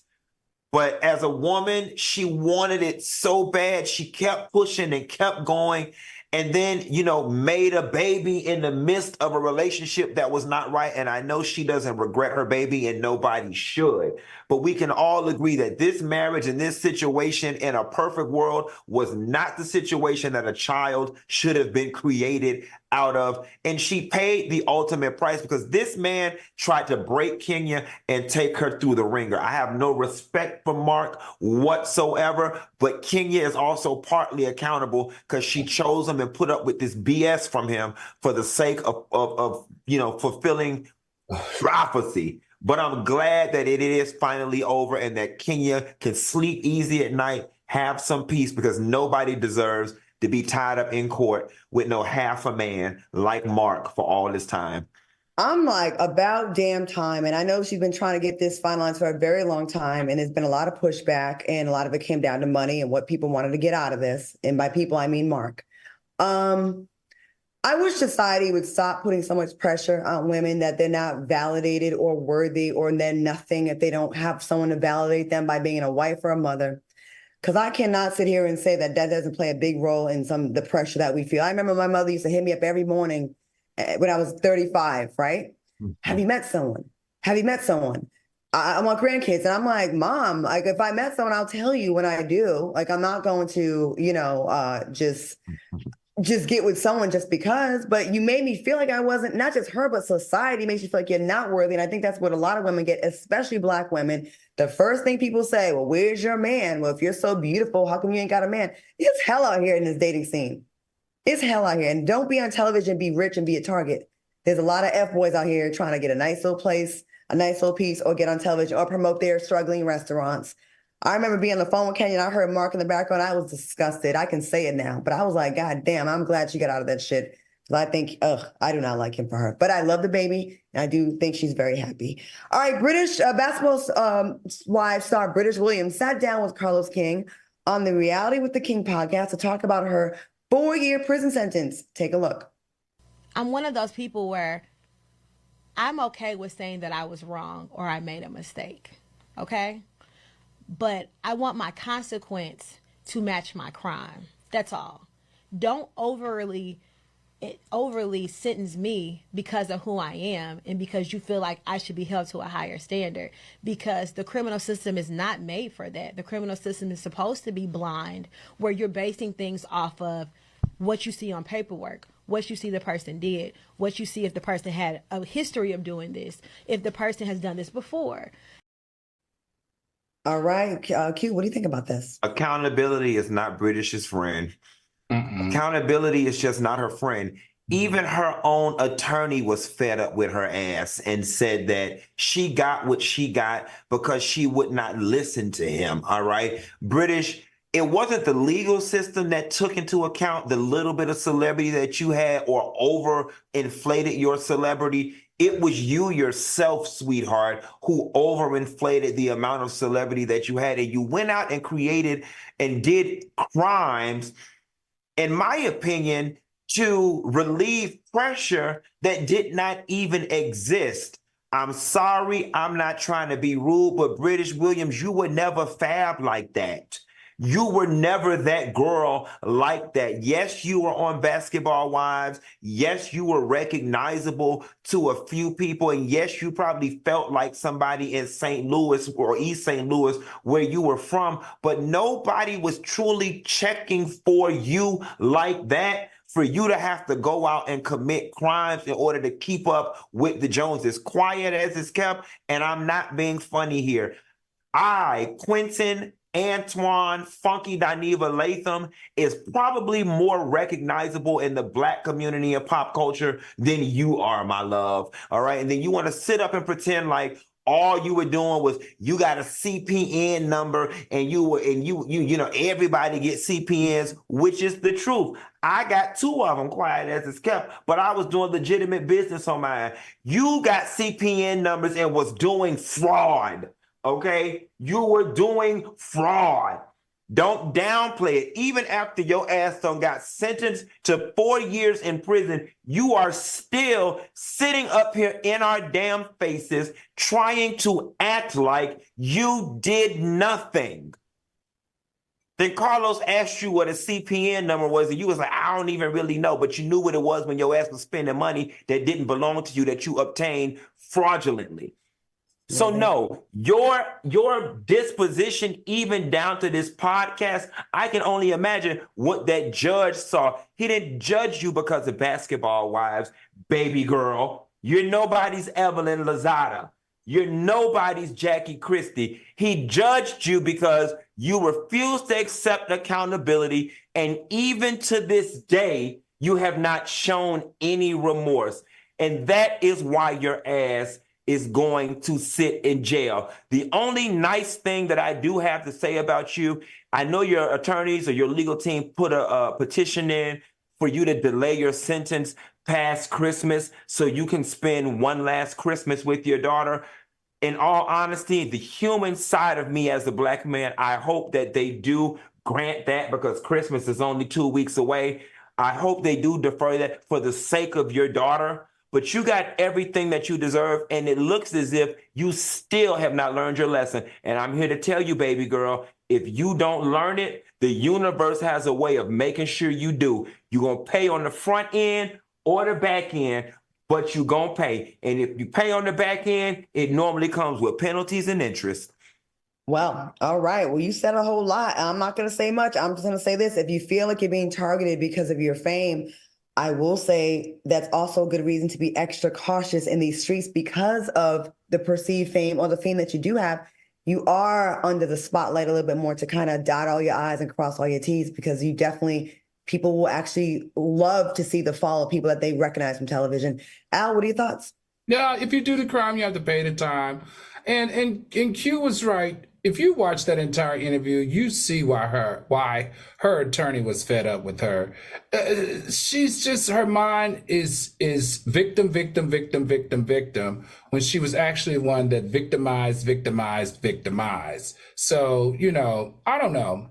Speaker 3: But as a woman, she wanted it so bad. She kept pushing and kept going. And then, you know, made a baby in the midst of a relationship that was not right. And I know she doesn't regret her baby, and nobody should. But we can all agree that this marriage and this situation in a perfect world was not the situation that a child should have been created out of. And she paid the ultimate price because this man tried to break Kenya and take her through the ringer. I have no respect for Mark whatsoever, but Kenya is also partly accountable because she chose him and put up with this BS from him for the sake of you know, fulfilling prophecy. But I'm glad that it is finally over and that Kenya can sleep easy at night, have some peace, because nobody deserves to be tied up in court with no half a man like Mark for all this time.
Speaker 1: I'm like, about damn time. And I know she's been trying to get this finalized for a very long time. And there's been a lot of pushback, and a lot of it came down to money and what people wanted to get out of this. And by people, I mean Mark. I wish society would stop putting so much pressure on women that they're not validated or worthy, or they're nothing if they don't have someone to validate them by being a wife or a mother. Because I cannot sit here and say that that doesn't play a big role in the pressure that we feel. I remember my mother used to hit me up every morning when I was 35, right? Mm-hmm. Have you met someone? Have you met someone? I want grandkids. And I'm like, Mom, like, if I met someone, I'll tell you when I do. Like, I'm not going to, you know, just get with someone just because. But you made me feel like I wasn't, not just her, but society makes you feel like you're not worthy. And I think that's what a lot of women get, especially Black women. The first thing people say, well, where's your man? Well, if you're so beautiful, how come you ain't got a man? It's hell out here in this dating scene. It's hell out here. And don't be on television, be rich and be a target. There's a lot of F-boys out here trying to get a nice little place, a nice little piece, or get on television or promote their struggling restaurants. I remember being on the phone with Kenya and I heard Mark in the background. I was disgusted. I can say it now, but I was like, God damn, I'm glad she got out of that shit. I think, I do not like him for her. But I love the baby, and I do think she's very happy. All right, British basketball wives star British Williams sat down with Carlos King on the Reality with the King podcast to talk about her 4-year prison sentence. Take a look.
Speaker 20: I'm one of those people where I'm okay with saying that I was wrong or I made a mistake, okay? But I want my consequence to match my crime. That's all. Don't overly sentence me because of who I am and because you feel like I should be held to a higher standard, because the criminal system is not made for that. The criminal system is supposed to be blind, where you're basing things off of what you see on paperwork, what you see the person did, what you see if the person had a history of doing this, if the person has done this before.
Speaker 1: All right, Q, what do you think about this?
Speaker 3: Accountability is not British's friend. Accountability is just not her friend. Even her own attorney was fed up with her ass and said that she got what she got because she would not listen to him. All right. British, it wasn't the legal system that took into account the little bit of celebrity that you had or overinflated your celebrity. It was you yourself, sweetheart, who overinflated the amount of celebrity that you had. And you went out and created and did crimes, in my opinion, to relieve pressure that did not even exist. I'm sorry, I'm not trying to be rude, but British Williams, you were never fab like that. You were never that girl like that. Yes, you were on Basketball Wives. Yes, you were recognizable to a few people. And yes, you probably felt like somebody in St. Louis or East St. Louis where you were from, but nobody was truly checking for you like that. For you to have to go out and commit crimes in order to keep up with the Joneses, quiet as it's kept, and I'm not being funny here. Quentin Antoine Funky Dineva Latham is probably more recognizable in the Black community and pop culture than you are, my love. All right. And then you want to sit up and pretend like all you were doing was you got a CPN number and everybody gets CPNs, which is the truth. I got 2 of them, quiet as it's kept, but I was doing legitimate business on mine. You got CPN numbers and was doing fraud. Okay, you were doing fraud. Don't downplay it. Even after your ass got sentenced to 4 years in prison, you are still sitting up here in our damn faces trying to act like you did nothing. Then Carlos asked you what a CPN number was, and you was like, I don't even really know, but you knew what it was when your ass was spending money that didn't belong to you that you obtained fraudulently. So no, your disposition, even down to this podcast, I can only imagine what that judge saw. He didn't judge you because of Basketball Wives, baby girl. You're nobody's Evelyn Lozada. You're nobody's Jackie Christie. He judged you because you refused to accept accountability, and even to this day, you have not shown any remorse. And that is why your ass is going to sit in jail. The only nice thing that I do have to say about you, I know your attorneys or your legal team put a petition in for you to delay your sentence past Christmas so you can spend one last Christmas with your daughter. In all honesty, the human side of me as a Black man, I hope that they do grant that because Christmas is only 2 weeks away. I hope they do defer that for the sake of your daughter. But you got everything that you deserve, and it looks as if you still have not learned your lesson. And I'm here to tell you, baby girl, if you don't learn it, the universe has a way of making sure you do. You're going to pay on the front end or the back end, but you're going to pay. And if you pay on the back end, it normally comes with penalties and interest.
Speaker 1: Well, all right. Well, you said a whole lot. I'm not going to say much. I'm just going to say this. If you feel like you're being targeted because of your fame, I will say that's also a good reason to be extra cautious in these streets because of the perceived fame or the fame that you do have. You are under the spotlight a little bit more to kind of dot all your I's and cross all your T's because people will actually love to see the fall of people that they recognize from television. Al, what are your thoughts?
Speaker 2: Yeah, if you do the crime, you have to pay the time. And Q was right. If you watch that entire interview, you see why her attorney was fed up with her. She's just, her mind is victim, victim, victim, victim, victim, when she was actually one that victimized. So, I don't know.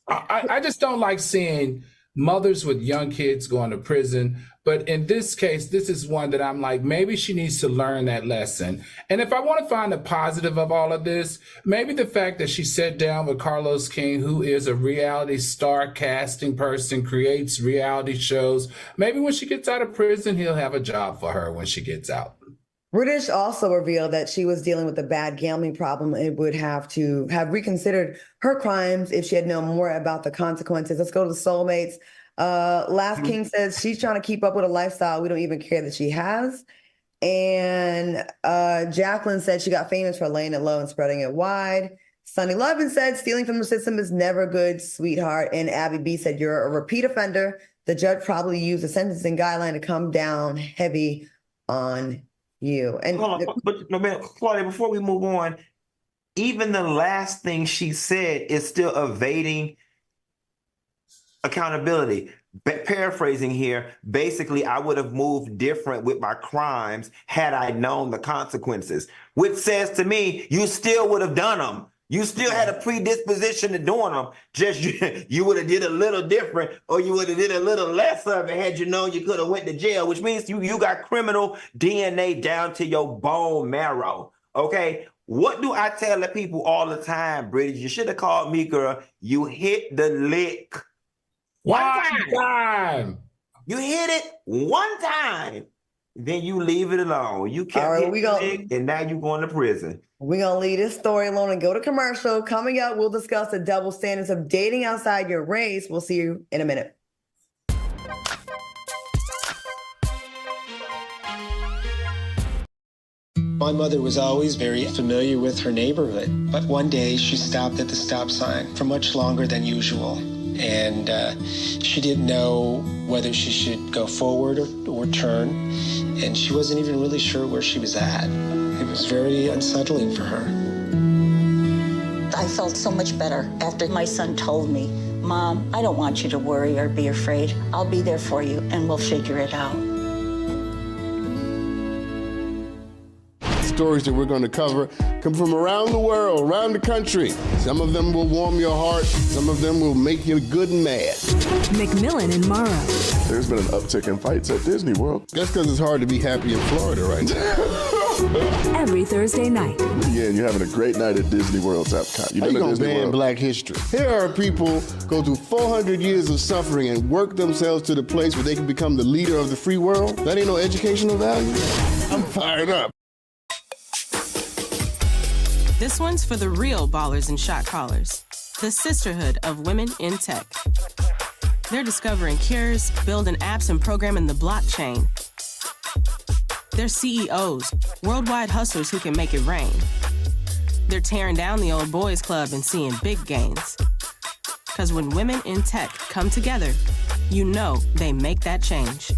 Speaker 2: I just don't like seeing mothers with young kids going to prison. But in this case, this is one that I'm like, maybe she needs to learn that lesson. And if I want to find the positive of all of this, maybe the fact that she sat down with Carlos King, who is a reality star casting person, creates reality shows. Maybe when she gets out of prison, he'll have a job for her when she gets out.
Speaker 1: British also revealed that she was dealing with a bad gambling problem and would have to have reconsidered her crimes if she had known more about the consequences. Let's go to the soulmates. Last King says she's trying to keep up with a lifestyle we don't even care that she has. And Jacqueline said she got famous for laying it low and spreading it wide. Sunny Lovin said stealing from the system is never good, sweetheart. And Abby B said you're a repeat offender. The judge probably used a sentencing guideline to come down heavy on you. And
Speaker 3: hold on, but no, man, Claudia, before we move on, even the last thing she said is still evading accountability. Paraphrasing here, basically, I would have moved different with my crimes had I known the consequences, which says to me, you still would have done them. You still had a predisposition to doing them. Just you would have did a little different, or you would have did a little less of it had you known you could have went to jail, which means you got criminal DNA down to your bone marrow. Okay. What do I tell the people all the time, Bridget? You should have called me, girl. You hit the lick. One time. You hit it one time. Then you leave it alone. You kept hitting it, and now you're going to prison.
Speaker 1: We're going to leave this story alone and go to commercial. Coming up, we'll discuss the double standards of dating outside your race. We'll see you in a minute.
Speaker 21: My mother was always very familiar with her neighborhood, but one day she stopped at the stop sign for much longer than usual. And she didn't know whether she should go forward or turn, and she wasn't even really sure where she was at. It was very unsettling for her.
Speaker 22: I felt so much better after my son told me, Mom, I don't want you to worry or be afraid. I'll be there for you, and we'll figure it out.
Speaker 8: Stories that we're going to cover come from around the world, around the country. Some of them will warm your heart. Some of them will make you good and mad.
Speaker 9: McMillan and Morrow.
Speaker 10: There's been an uptick in fights at Disney World.
Speaker 8: That's because it's hard to be happy in Florida right now.
Speaker 9: Every Thursday night.
Speaker 10: Yeah, and you're having a great night at Disney World's Epcot.
Speaker 8: How you gonna ban Black history? Here are people go through 400 years of suffering and work themselves to the place where they can become the leader of the free world. That ain't no educational value. I'm fired up.
Speaker 11: This one's for the real ballers and shot callers, the sisterhood of women in tech. They're discovering cures, building apps, and programming the blockchain. They're CEOs, worldwide hustlers who can make it rain. They're tearing down the old boys club and seeing big gains. Because when women in tech come together, you know they make that change.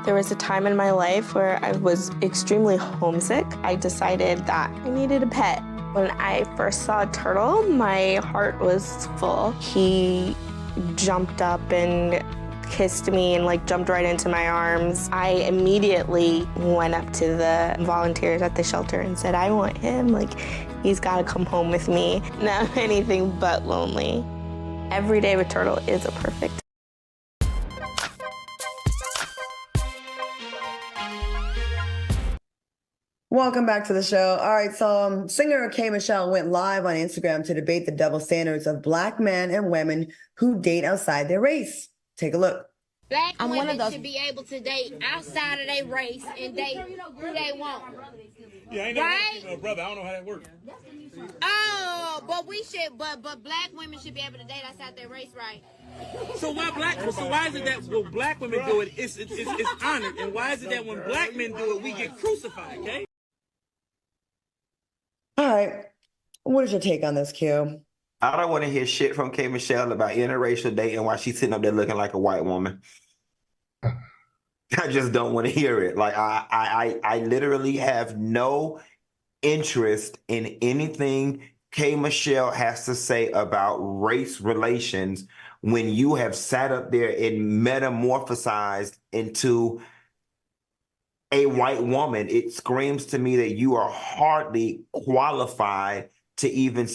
Speaker 23: There was a time in my life where I was extremely homesick. I decided that I needed a pet. When I first saw a turtle, my heart was full. He jumped up and kissed me and jumped right into my arms. I immediately went up to the volunteers at the shelter and said, I want him. He's got to come home with me. Now I'm anything but lonely. Every day with turtle is a perfect.
Speaker 1: Welcome back to the show. All right, so singer K. Michelle went live on Instagram to debate the double standards of Black men and women who date outside their race. Take a look.
Speaker 24: Black women should be able to date outside of their race and date who they want.
Speaker 25: Yeah, I ain't never met a brother. I don't know how that works.
Speaker 24: Oh, but we should, but black women should be able to date outside their race, right?
Speaker 25: So why is it that when black women do it, it's honored, and why is it that when black men do it, we get crucified? Okay.
Speaker 1: All right. What is your take on this, Q?
Speaker 3: I don't want to hear shit from K. Michelle about interracial dating while she's sitting up there looking like a white woman. I just don't want to hear it. I literally have no interest in anything K. Michelle has to say about race relations when you have sat up there and metamorphosized into a white woman. It screams to me that you are hardly qualified to even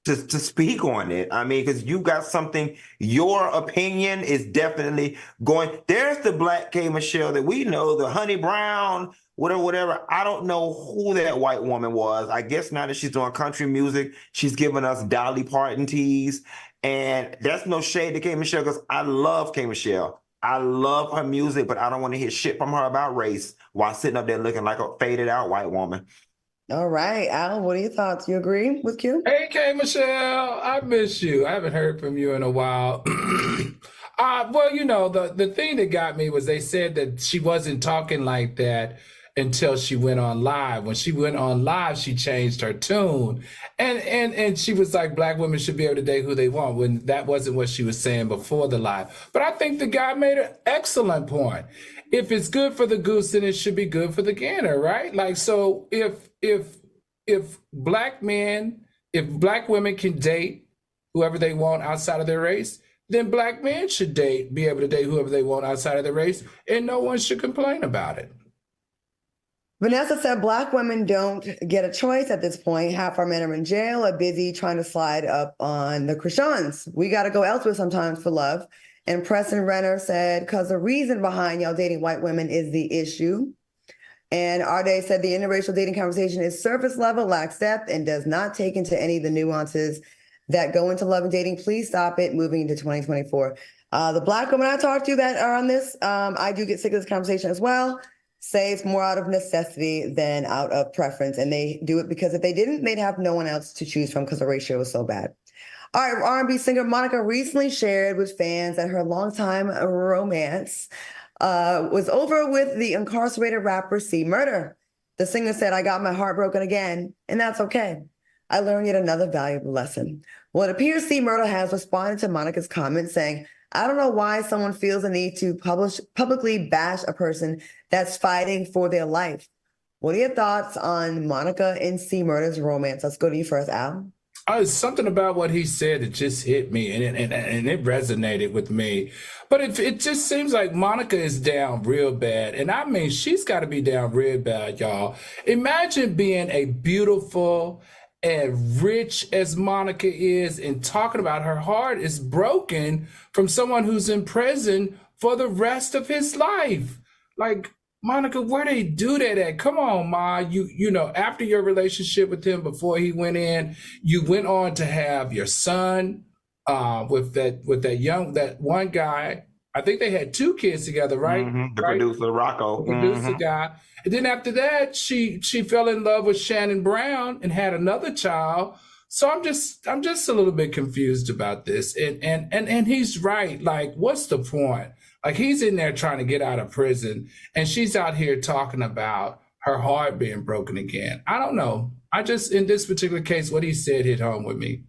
Speaker 3: to speak on it. I mean, because you got something, your opinion is definitely going. There's the Black K. Michelle that we know, the Honey Brown, whatever. I don't know who that white woman was. I guess now that she's doing country music, she's giving us Dolly Parton teas. And that's no shade to K. Michelle, because I love K. Michelle. I love her music, but I don't want to hear shit from her about race while sitting up there looking like a faded out white woman.
Speaker 1: All right, Al, what are your thoughts? You agree with Q?
Speaker 2: Hey, K. Michelle, I miss you. I haven't heard from you in a while. Well, the thing that got me was they said that she wasn't talking like that. until she went on live. When she went on live, she changed her tune. And she was like, black women should be able to date who they want, when that wasn't what she was saying before the live. But I think the guy made an excellent point. If it's good for the goose, then it should be good for the gander, right? Like, so if black women can date whoever they want outside of their race, then black men should be able to date whoever they want outside of their race, and no one should complain about it.
Speaker 1: Vanessa said black women don't get a choice at this point. Half our men are in jail, are busy trying to slide up on the Krishans. We got to go elsewhere sometimes for love. And Preston Renner said, because the reason behind y'all dating white women is the issue. And Arde said the interracial dating conversation is surface level, lacks depth, and does not take into any of the nuances that go into love and dating. Please stop it moving into 2024. The black women I talk to that are on this, I do get sick of this conversation as well, say it's more out of necessity than out of preference. And they do it because if they didn't, they'd have no one else to choose from because the ratio is so bad. All right, R&B singer Monica recently shared with fans that her longtime romance was over with the incarcerated rapper C Murder. The singer said, "I got my heart broken again, and that's okay. I learned yet another valuable lesson." Well, it appears C Murder has responded to Monica's comment saying, "I don't know why someone feels the need to publicly bash a person that's fighting for their life." What are your thoughts on Monica and C Murder's romance? Let's go to you first, Al.
Speaker 2: Something about what he said that just hit me, and it resonated with me. But it just seems like Monica is down real bad. And I mean, she's got to be down real bad, y'all. Imagine being a beautiful and rich as Monica is and talking about her heart is broken from someone who's in prison for the rest of his life. Like, Monica, where they do that at? Come on, Ma. You know, after your relationship with him before he went in, you went on to have your son with that one guy. I think they had 2 kids together, right?
Speaker 3: Mm-hmm. The
Speaker 2: right?
Speaker 3: producer, Rocco.
Speaker 2: The producer guy. And then after that, she fell in love with Shannon Brown and had another child. So I'm just a little bit confused about this. And he's right. Like, what's the point? Like, he's in there trying to get out of prison, and she's out here talking about her heart being broken again. I don't know. In this particular case, what he said hit home with me.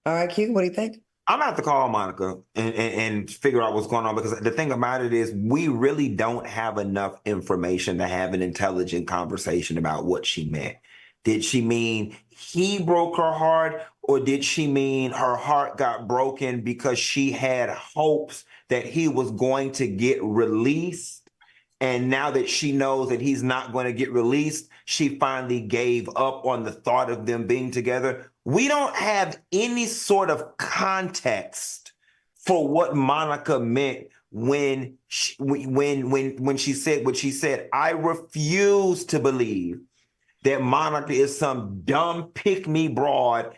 Speaker 1: All right, Q, what do you think?
Speaker 3: I'm gonna have to call Monica and figure out what's going on, because the thing about it is we really don't have enough information to have an intelligent conversation about what she meant. Did she mean he broke her heart, or did she mean her heart got broken because she had hopes that he was going to get released? And now that she knows that he's not going to get released, she finally gave up on the thought of them being together. We don't have any sort of context for what Monica meant when she said what she said. I refuse to believe that Monica is some dumb pick-me broad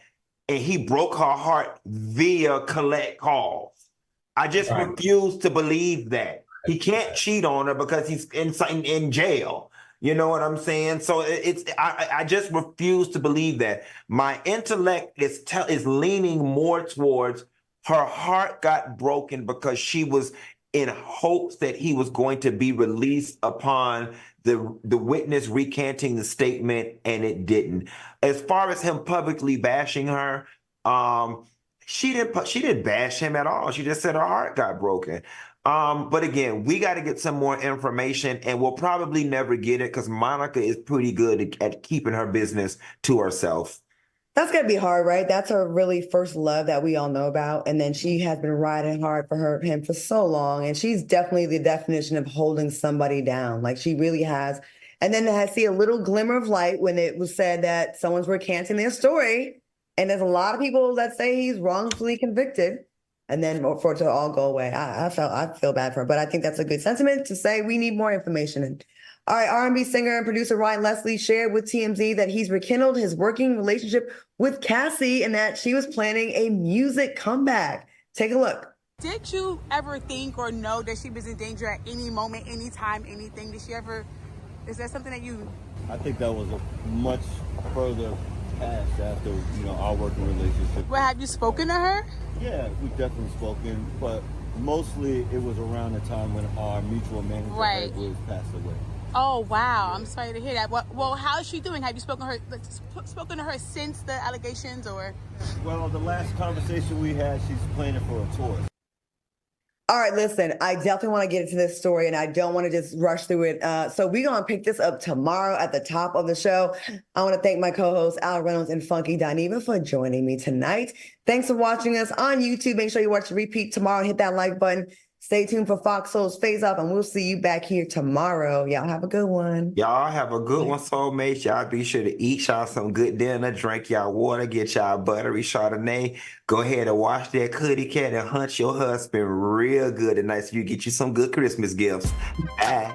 Speaker 3: and he broke her heart via collect calls. I just refuse to believe that. He can't cheat on her because he's in jail. You know what I'm saying? So I just refuse to believe that. My intellect is leaning more towards her heart got broken because she was in hopes that he was going to be released upon the witness recanting the statement, and it didn't. As far as him publicly bashing her, she didn't bash him at all. She just said her heart got broken. But again, we got to get some more information, and we'll probably never get it because Monica is pretty good at keeping her business to herself.
Speaker 1: That's going to be hard, right? That's her really first love that we all know about. And then she has been riding hard for him for so long. And she's definitely the definition of holding somebody down. Like, she really has. And then I see a little glimmer of light when it was said that someone's recanting their story. And there's a lot of people that say he's wrongfully convicted. And then for it to all go away. I feel bad for her. But I think that's a good sentiment to say we need more information. All right, R&B singer and producer Ryan Leslie shared with TMZ that he's rekindled his working relationship with Cassie and that she was planning a music comeback. Take a look.
Speaker 4: Did you ever think or know that she was in danger at any moment, anytime, anything? Is that something that you...
Speaker 5: I think that was a much further past after, our working relationship.
Speaker 4: Well, have you spoken to her?
Speaker 5: Yeah, we've definitely spoken, but mostly it was around the time when our mutual manager Edwards passed away.
Speaker 4: Oh wow, I'm sorry to hear that. Well, how is she doing? Have you spoken to her since the allegations, or?
Speaker 5: Well, the last conversation we had, she's planning for a tour.
Speaker 1: All right, listen, I definitely want to get into this story and I don't want to just rush through it. So we're going to pick this up tomorrow at the top of the show. I want to thank my co-hosts, Al Reynolds and Funky Dineva, for joining me tonight. Thanks for watching us on YouTube. Make sure you watch the repeat tomorrow and hit that like button. Stay tuned for Fox Soul's Phase Off, and we'll see you back here tomorrow. Y'all have a good one.
Speaker 3: Y'all have a good one, soulmates. Y'all be sure to eat y'all some good dinner, drink y'all water, get y'all buttery Chardonnay. Go ahead and wash that kitty cat and hunt your husband real good tonight so you get you some good Christmas gifts. Bye.